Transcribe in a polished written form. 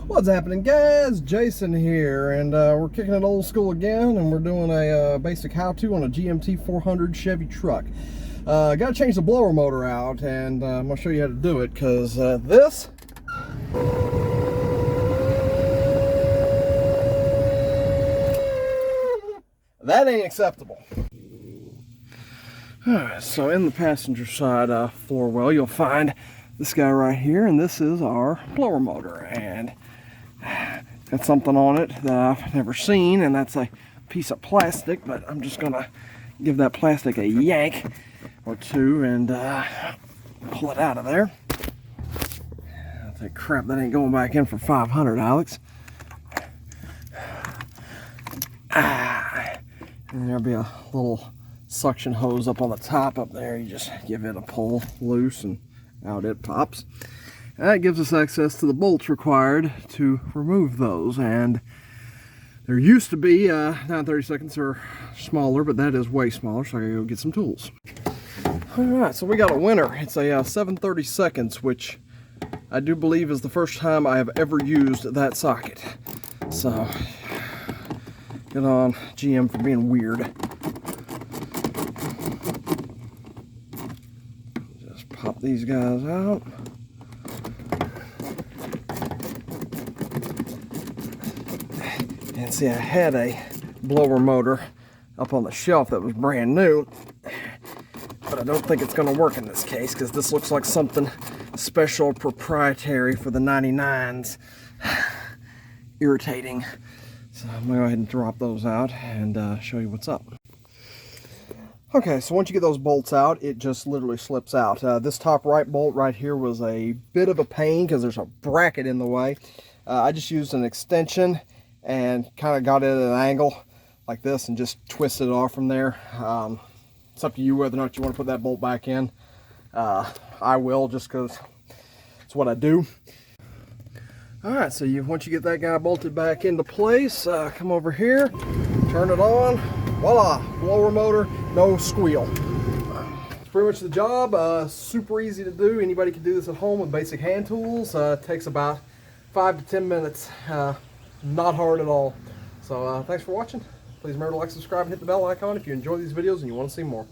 What's happening, guys? Jason here, and we're kicking it old school again, and we're doing a basic how-to on a GMT400 Chevy truck. Got to change the blower motor out, and I'm going to show you how to do it, because this that ain't acceptable. Alright, so in the passenger side floor well, you'll find this guy right here, and this is our blower motor, and got something on it that I've never seen, and that's a piece of plastic, but I'm just gonna give that plastic a yank or two and pull it out of there. I think, crap, that ain't going back in for 500, Alex. And there'll be a little suction hose up on the top up there. You just give it a pull loose and out it pops. And that gives us access to the bolts required to remove those, and there used to be down 30 seconds or smaller, but that is way smaller, so I gotta go get some tools. Alright, so we got a winner. It's a 7/30 seconds, which I do believe is the first time I have ever used that socket. So good on GM for being weird. Just pop these guys out. And see, I had a blower motor up on the shelf that was brand new, but I don't think it's going to work in this case, because this looks like something special, proprietary for the 99s. Irritating. So I'm going to go ahead and drop those out and show you what's up. Okay, so once you get those bolts out, it just literally slips out. This top right bolt right here was a bit of a pain because there's a bracket in the way. I just used an extension and kind of got it at an angle like this and just twisted it off from there. It's up to you whether or not you want to put that bolt back in. I will, just because it's what I do. Alright, so once you get that guy bolted back into place, come over here, turn it on, voila, blower motor, no squeal. It's pretty much the job. Super easy to do. Anybody can do this at home with basic hand tools. It takes about 5 to 10 minutes. Not hard at all. So thanks for watching. Please remember to like, subscribe, and hit the bell icon if you enjoy these videos and you want to see more.